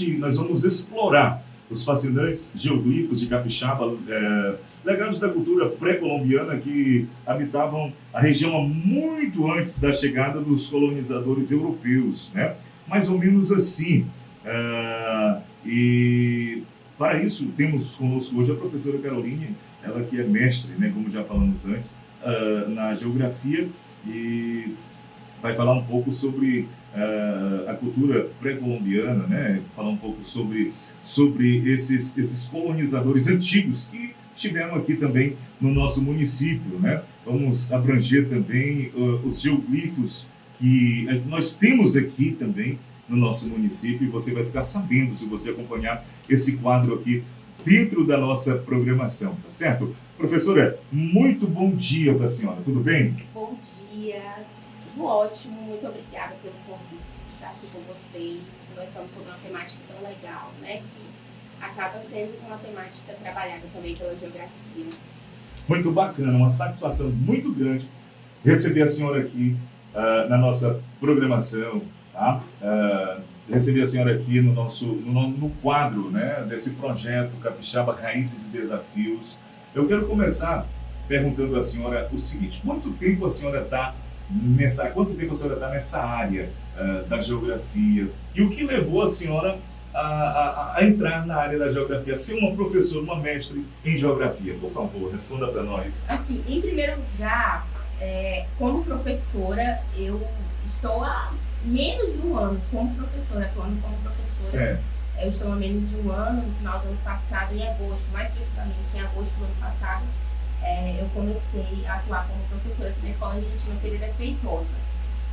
nós vamos explorar os fascinantes geoglifos de Capixaba, legados da cultura pré-colombiana que habitavam a região muito antes da chegada dos colonizadores europeus, né? Mais ou menos assim. E para isso temos conosco hoje a professora Caroline, ela que é mestre, né, como já falamos antes, na geografia, e vai falar um pouco sobre a cultura pré-colombiana, né? Falar um pouco sobre esses colonizadores antigos que estiveram aqui também no nosso município, né? Vamos abranger também os geoglifos que nós temos aqui também no nosso município, e você vai ficar sabendo se você acompanhar esse quadro aqui dentro da nossa programação, tá certo? Professora, muito bom dia para a senhora, tudo bem? Bom dia, tudo ótimo, muito obrigada pelo convite de estar aqui com vocês, conversando sobre uma temática tão legal, né, que acaba sendo uma temática trabalhada também pela geografia. Muito bacana, uma satisfação muito grande receber a senhora aqui na nossa programação, tá? Receber a senhora aqui no quadro, né, desse projeto Capixaba Raízes e Desafios. Eu quero começar perguntando à senhora o seguinte: quanto tempo a senhora está nessa área da geografia? E o que levou a senhora a entrar na área da geografia, ser uma professora, uma mestre em geografia? Por favor, responda para nós. Assim, em primeiro lugar, como professora, eu estou há menos de um ano atuando como professora. Certo. Eu estou há menos de um ano, no final do ano passado, em agosto, mais precisamente em agosto do ano passado, eu comecei a atuar como professora aqui na Escola Argentina Pereira Feitosa.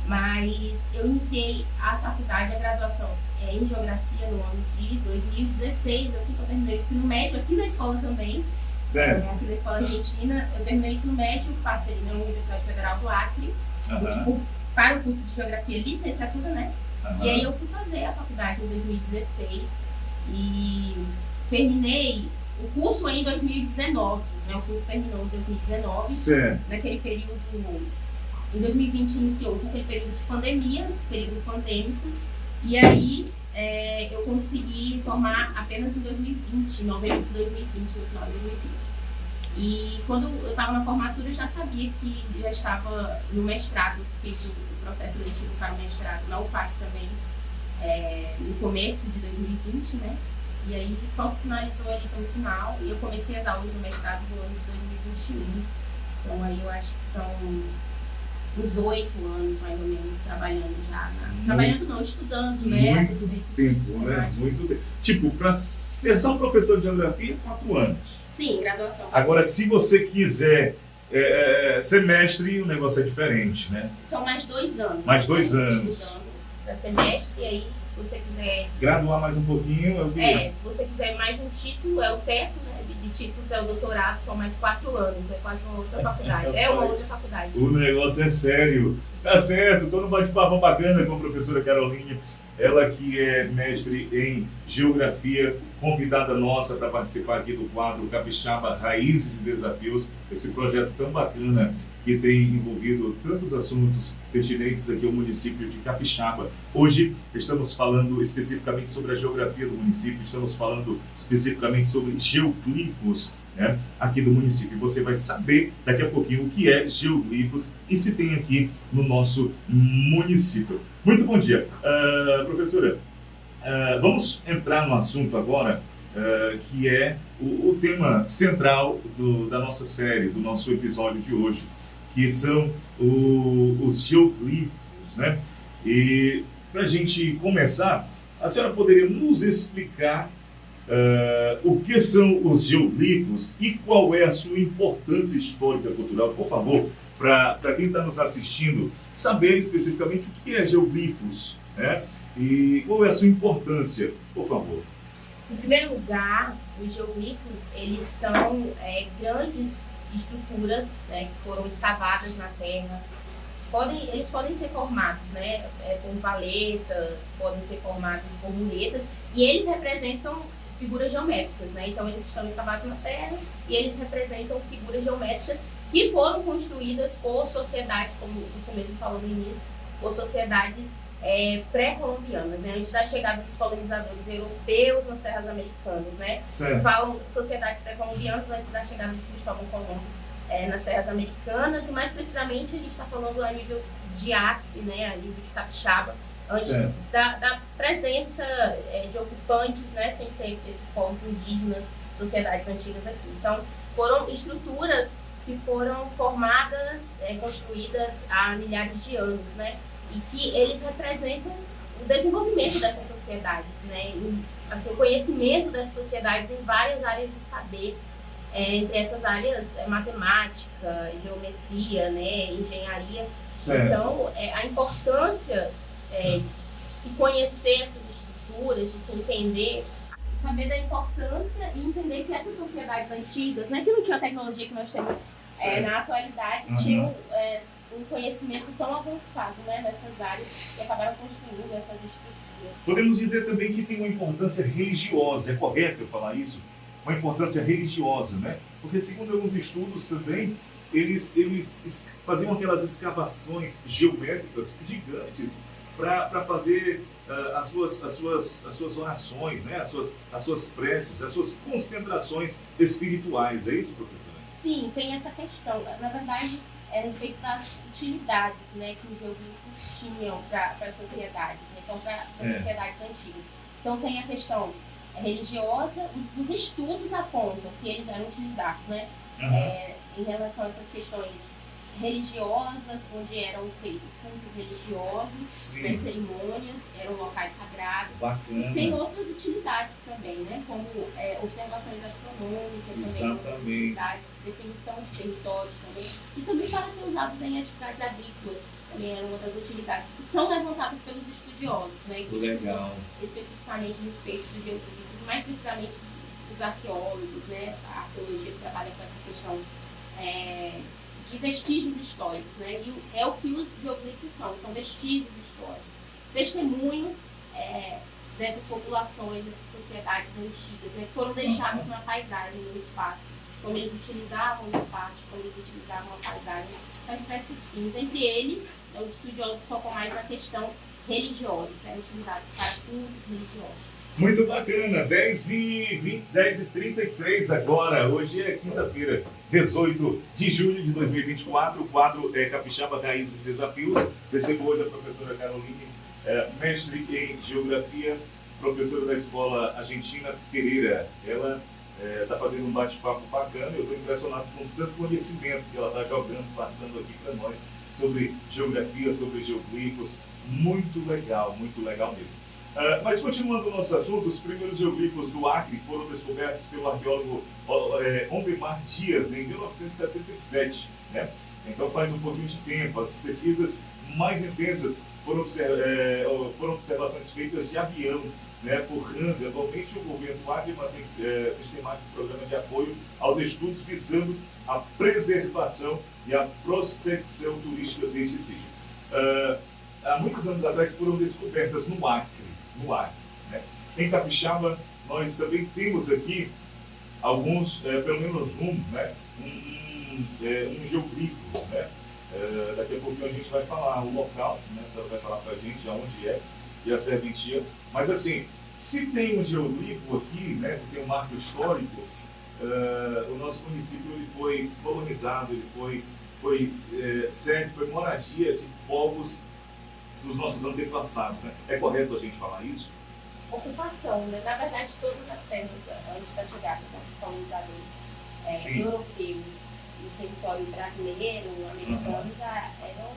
Mas eu iniciei a faculdade, a graduação em Geografia no ano de 2016, assim que eu terminei o ensino médio, aqui na escola também. Certo. Aqui na Escola Argentina, eu terminei o ensino médio, passei na Universidade Federal do Acre, para o curso de Geografia licenciatura, né? E aí eu fui fazer a faculdade em 2016 e terminei o curso em 2019, né? O curso terminou em 2019. Certo. Naquele período, em 2020 iniciou-se aquele período de pandemia, período pandêmico, e aí eu consegui me formar apenas em 2020, em novembro de 2020, no final de 2020. E quando eu estava na formatura, eu já sabia que já estava no mestrado, fiz o processo seletivo para o mestrado na UFAC também, no começo de 2020, né? E aí só se finalizou ali pelo final, e eu comecei as aulas do mestrado no ano de 2021. Então aí eu acho que são uns 8 anos, mais ou menos, trabalhando já. Trabalhando não, estudando, né? Muito tempo, né? Muito tempo. Tipo, para ser só professor de geografia, 4 anos. Sim, graduação. Agora, se você quiser ser mestre, o negócio é diferente, né? São mais 2 anos. Mais 2 anos. Estudando para ser mestre, e aí, se você quiser... Graduar mais um pouquinho, eu diria. Se você quiser mais um título, é o teto, né? De títulos é o doutorado, são mais 4 anos. É quase uma outra faculdade. É uma outra faculdade. O negócio é sério. Tá certo, todo um bate-papo bacana com a professora Caroline. Ela que é mestre em geografia, convidada nossa para participar aqui do quadro Capixaba Raízes e Desafios, esse projeto tão bacana que tem envolvido tantos assuntos pertinentes aqui ao município de Capixaba. Hoje estamos falando especificamente sobre a geografia do município, estamos falando especificamente sobre geoglifos, né, aqui do município. Você vai saber daqui a pouquinho o que é geoglifos e se tem aqui no nosso município. Muito bom dia. Professora, vamos entrar no assunto agora, que é o tema central da nossa série, do nosso episódio de hoje, que são os geoglifos, né? E para a gente começar, a senhora poderia nos explicar o que são os geoglifos e qual é a sua importância histórica cultural, por favor, para quem está nos assistindo saber especificamente o que é geoglifos, né? E qual é a sua importância, por favor. Em primeiro lugar, os geoglifos, eles são grandes estruturas, né, que foram escavadas na terra. Eles podem ser formados, né, por valetas, podem ser formados por muretas, e eles representam figuras geométricas, né? Então eles estão escavados na terra e eles representam figuras geométricas que foram construídas por sociedades, como você mesmo falou no início, por sociedades pré-colombianas, né? Antes da chegada dos colonizadores europeus nas terras americanas, né? Certo. Falam sociedades pré-colombianas antes da chegada de Cristóvão Colombo nas terras americanas, e mais precisamente a gente está falando a nível de Acre, né? A nível de Capixaba, antes da presença de ocupantes, né? Sem ser esses povos indígenas, sociedades antigas aqui. Então, foram estruturas que foram formadas, construídas há milhares de anos, né? E que eles representam o desenvolvimento dessas sociedades, né? E, assim, o conhecimento dessas sociedades em várias áreas do saber, entre essas áreas matemática, geometria, né? Engenharia. Certo. Então, a importância de se conhecer essas estruturas, de se entender, saber da importância e entender que essas sociedades antigas, né, que não tinha a tecnologia que nós temos na atualidade, tinham um conhecimento tão avançado, né, nessas áreas, e acabaram construindo essas estruturas. Podemos dizer também que tem uma importância religiosa, é correto eu falar isso? Uma importância religiosa, né? Porque segundo alguns estudos também, eles faziam aquelas escavações geométricas gigantes para fazer as suas orações, né? as suas preces, as suas concentrações espirituais. É isso, professora? Sim, tem essa questão. Na verdade, a respeito das utilidades, né, que os geoglifos tinham para as sociedades, né? Então, para as sociedades antigas. Então, tem a questão religiosa, os estudos apontam que eles eram utilizados, né? Em relação a essas questões religiosas, onde eram feitos cultos religiosos, né, cerimônias, eram locais sagrados. Bacana. E tem outras utilidades também, né, como observações astronômicas, exatamente, também outras utilidades, definição de territórios também, e também para ser usados em atividades agrícolas, também era uma das utilidades que são levantadas pelos estudiosos, né, que legal, especificamente a respeito dos geoglifos, mais precisamente os arqueólogos, né, a arqueologia que trabalha com essa questão de vestígios históricos, né? E é o que os geoglifos são vestígios históricos, testemunhos dessas populações, dessas sociedades antigas, né? Que foram deixados na paisagem, no espaço, como eles utilizavam o espaço, como eles utilizavam a paisagem para diversos fins. Entre eles, os estudiosos focam mais na questão religiosa, que eram utilizados para cultos religiosos. Muito bacana, 10h33 agora, hoje é quinta-feira, 18 de julho de 2024, o quadro é Capixaba, Raízes e Desafios. Recebo hoje a professora Caroline, mestre em Geografia, professora da Escola Argentina Pereira. Ela está fazendo um bate-papo bacana, eu estou impressionado com tanto conhecimento que ela está jogando, passando aqui para nós, sobre geografia, sobre geoglifos. Muito legal mesmo. Mas continuando o nosso assunto, os primeiros geoglifos do Acre foram descobertos pelo arqueólogo Ondemar Dias em 1977, né? Então faz um pouquinho de tempo. As pesquisas mais intensas foram observações feitas de avião, né, por Hans. Atualmente o governo do Acre mantém sistemático programa de apoio aos estudos visando a preservação e a prospecção turística deste sítio. Há muitos anos atrás foram descobertas no Acre, né? Em Capixaba, nós também temos aqui alguns, pelo menos né? Um geoglifos, né? Daqui a pouquinho a gente vai falar o local, né? A senhora vai falar pra gente aonde é e a serventia. Mas assim, se tem um geoglifo aqui, né? Se tem um marco histórico, o nosso município ele foi colonizado, ele foi moradia de povos dos nossos antepassados, né? É correto a gente falar isso? Ocupação, né? Na verdade, todas as terras antes da chegada dos colonizadores europeus no território brasileiro, americano, já eram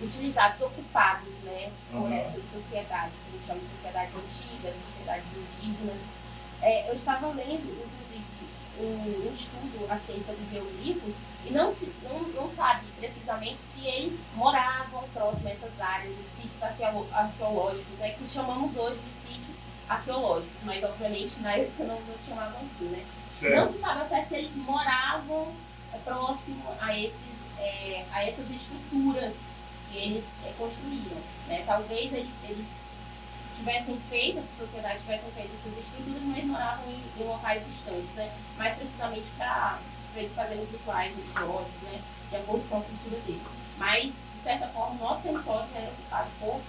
utilizados, ocupados, né, por essas sociedades, que a gente chama de sociedades antigas, sociedades indígenas. Eu estava lendo, inclusive, um estudo acerca dos geoglifos e não sabe precisamente se eles moravam próximo a essas áreas, de sítios arqueológicos, né, que chamamos hoje de sítios arqueológicos, mas obviamente na época não nos chamavam assim, né? Certo. Não se sabe ao certo se eles moravam próximo a essas estruturas que eles construíam, né? Talvez eles tivessem feito, essas sociedades tivessem feito essas estruturas, mas moravam em locais distantes, né? Mais precisamente para eles fazerem os rituais religiosos, né? De acordo com a cultura deles. Mas, de certa forma, nosso território já era ocupado por,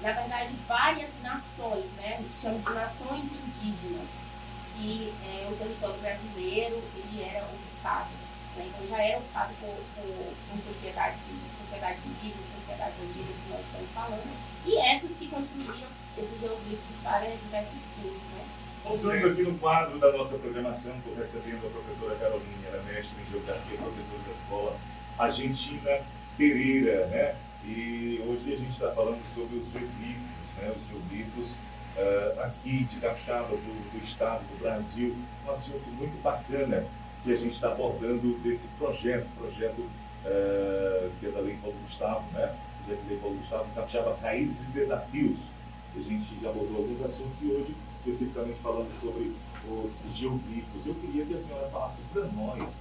na verdade, várias nações, né? A gente chama de nações indígenas. E o território brasileiro ele era ocupado, né? Então já era ocupado por sociedades indígenas, sociedades antigas que nós estamos falando, e essas que construíram esses geoglifos para diversos fins, né? Voltando aqui no quadro da nossa programação, estou recebendo a professora Caroline, ela é mestre em Geografia, professora da Escola Argentina Pereira, né? E hoje a gente está falando sobre os geoglifos, né? Os geoglifos aqui de Capixaba, do estado, do Brasil, um assunto muito bacana que a gente está abordando desse projeto que é da Lei Paulo Gustavo, né? Projeto da Lei Paulo Gustavo, Capixaba, Raízes e Desafios. A gente já abordou alguns assuntos e hoje, especificamente falando sobre os geoglifos. Eu queria que a senhora falasse para nós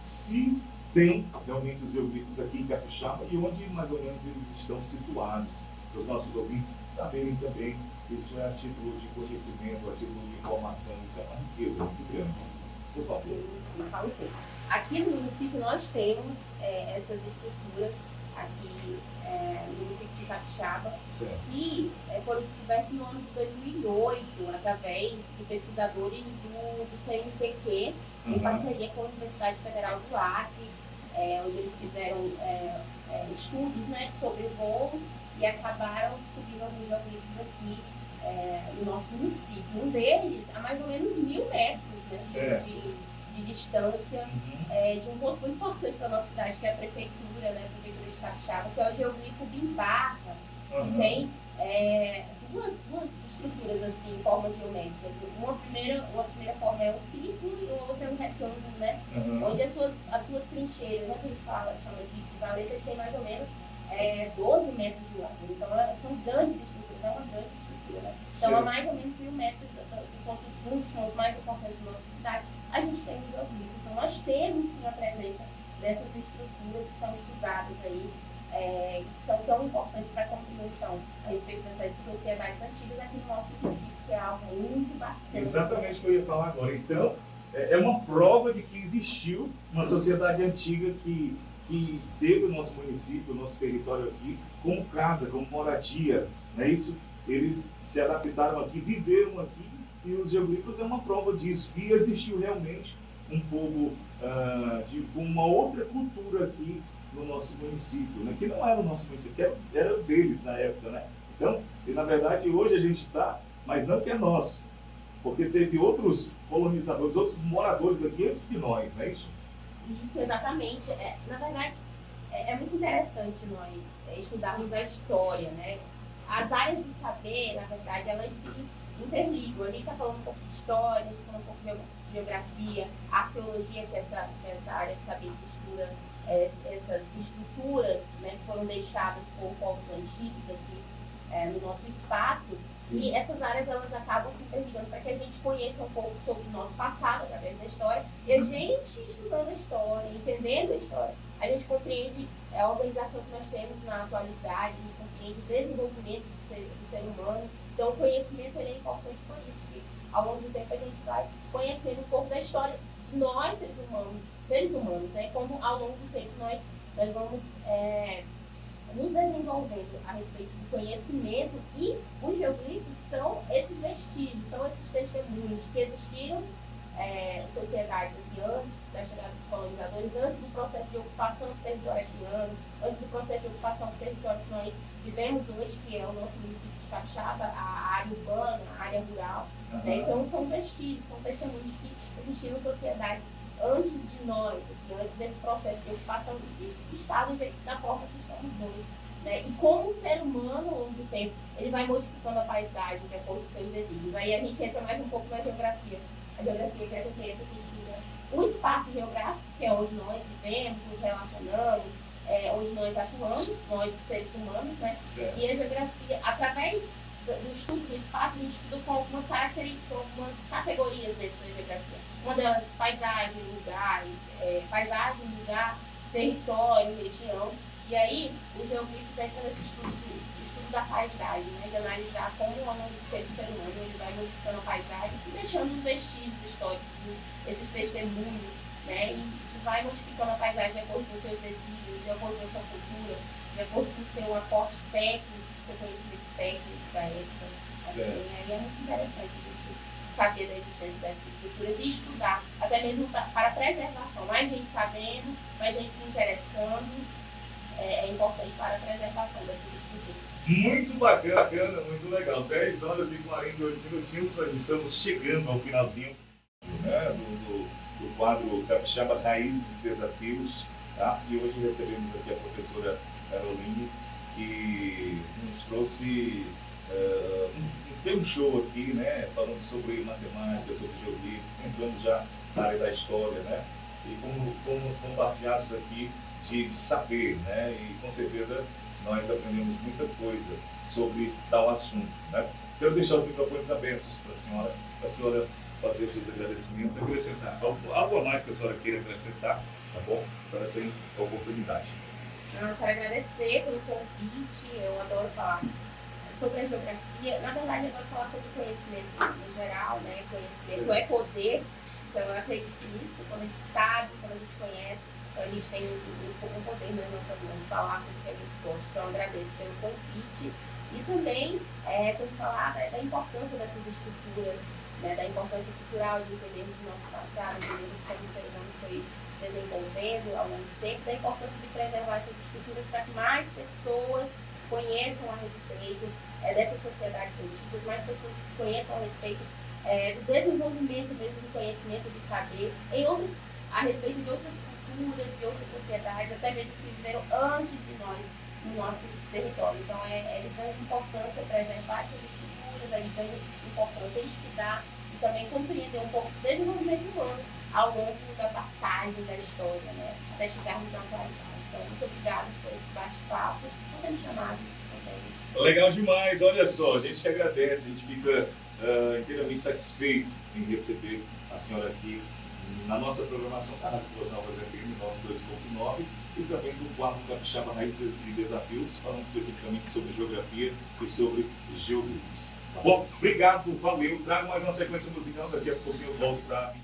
se tem realmente os geoglifos aqui em Capixaba e onde mais ou menos eles estão situados, para os nossos ouvintes saberem também. Isso é a título de conhecimento, a título de informação, isso é uma riqueza muito grande. Por favor. Sim, falo sim. Aqui no município nós temos essas estruturas aqui no município de Capixaba, que foram descobertas no ano de 2008, através de pesquisadores do CNPq, em parceria com a Universidade Federal do Acre, onde eles fizeram estudos, né, sobre o voo e acabaram descobrindo alguns geoglifos aqui no nosso município. Um deles a mais ou menos 1.000 metros, né, de distância, de um ponto muito importante para a nossa cidade, que é a prefeitura, né, a prefeitura de Capixaba, que é o geoglifo Bimbarra, que tem duas estruturas assim, formas geométricas. Uma primeira forma é um círculo e a outra é um retângulo, né, onde as suas trincheiras, né, que ele chama de valetas, tem mais ou menos 12 metros de largo. Então são grandes estruturas, é uma grande estrutura, né? Então a mais ou menos 1.000 metros do ponto de fundo, são os mais importantes da nossa cidade, a gente tem um geoglifo. Então nós temos sim a presença dessas estruturas que são estudadas aí, que são tão importantes para a compreensão a respeito dessas sociedades antigas aqui no nosso município, que é algo muito bacana. Exatamente o que eu ia falar agora. Então, é uma prova de que existiu uma sociedade antiga que teve o nosso município, o nosso território aqui, como casa, como moradia, não é isso? Eles se adaptaram aqui, viveram aqui, e os geoglifos é uma prova disso. E existiu realmente um povo com uma outra cultura aqui no nosso município, né? Que não era o nosso município, era o deles na época, né? Então, e na verdade hoje a gente está, mas não que é nosso, porque teve outros colonizadores, outros moradores aqui antes que nós, não é isso? Isso, exatamente. Na verdade, é muito interessante nós estudarmos a história, né? As áreas do saber, na verdade, elas se interligam. A gente está falando um pouco de história, a gente está falando um pouco de geografia, arqueologia, que é essa área de saber que estuda essas estruturas, né, que foram deixadas por povos antigos aqui no nosso espaço. Sim. E essas áreas elas acabam se interligando para que a gente conheça um pouco sobre o nosso passado através da história, e a gente estudando a história, entendendo a história, a gente compreende a organização que nós temos na atualidade, a gente compreende o desenvolvimento do ser humano. Então o conhecimento ele é importante por isso, que ao longo do tempo a gente vai conhecendo um pouco da história de nós, seres humanos, né? Como ao longo do tempo nós vamos nos desenvolvendo a respeito do conhecimento, e os geoglifos são esses vestígios, são esses testemunhos que existiram sociedades aqui antes da chegada dos colonizadores, antes do processo de ocupação do território africano, antes do processo de ocupação do território que nós vivemos hoje, que é o nosso município de Capixaba, a área urbana, a área rural. Né? Então são vestígios, são testemunhos que existiram sociedades antes de nós, aqui, antes desse processo de ocupação de estado da forma que estamos hoje. Né? E como o ser humano, ao longo do tempo, ele vai modificando a paisagem de acordo com seus desígnios. Aí a gente entra mais um pouco na geografia. A geografia, que é essa ciência que estuda o espaço geográfico, que é onde nós vivemos, nos relacionamos, onde nós atuamos, nós seres humanos, né? E a geografia, através do estudo do espaço, a gente estuda com algumas categorias dentro da geografia. Uma delas, paisagem, lugar, território, região. E aí, os geoglifos entram nesse estudo da paisagem, né? De analisar como ao longo do tempo o ser humano ele vai modificando a paisagem e deixando os vestígios históricos, esses testemunhos, né? E vai modificando a paisagem de acordo com os seus desígnios, de acordo com a sua cultura, de de acordo com o seu aporte técnico, o seu conhecimento técnico da época. Assim, aí é muito interessante a gente saber da existência dessas estruturas e estudar, até mesmo para a preservação. Mais gente sabendo, mais gente se interessando, é importante para a preservação dessas estruturas. Muito bacana, muito legal. 10 horas e 48 minutinhos, nós estamos chegando ao finalzinho, né, do quadro Capixaba Raízes e Desafios. Tá? E hoje recebemos aqui a professora Caroline, que nos trouxe um show aqui, né, falando sobre matemática, sobre geografia, entrando já na área da história, né? E fomos compartilhados aqui de saber, né? E com certeza nós aprendemos muita coisa sobre tal assunto, né? Quero deixar os microfones abertos para a senhora fazer os seus agradecimentos, acrescentar algo a mais que a senhora queira acrescentar, tá bom? A senhora tem a oportunidade. Eu quero agradecer pelo convite, eu adoro falar sobre a geografia. Na verdade, eu adoro falar sobre conhecimento em geral, né? Conhecimento é poder, então eu acredito nisso. Quando a gente sabe, quando a gente conhece, então a gente tem um poder nas nossas mãos de falar sobre o que a gente gosta. Então eu agradeço pelo convite e também quando falar da importância dessas estruturas, né? Da importância cultural de entendermos o nosso passado, entendermos como o ser humano foi se desenvolvendo ao longo do tempo, da importância de preservar essas estruturas para que mais pessoas conheçam a respeito dessas sociedades antigas, mais pessoas conheçam a respeito do desenvolvimento mesmo do conhecimento, do saber, a respeito de outras culturas, de outras sociedades, até mesmo que viveram antes de nós no nosso território. Então é de grande importância preservar essas estruturas, é de grande importância estudar e também compreender um pouco do desenvolvimento humano ao longo da passagem da história, né, até chegarmos na atualidade. Então, muito obrigada por esse bate-papo, por ter me chamado também. Legal demais, olha só, a gente que agradece, a gente fica inteiramente satisfeito em receber a senhora aqui na nossa programação da Rádio Boas Novas FM 92.9 e também do quadro Capixaba Raízes e Desafios, falando especificamente sobre geografia e sobre geografia. Bom, obrigado, valeu, trago mais uma sequência musical, daqui a pouquinho eu volto para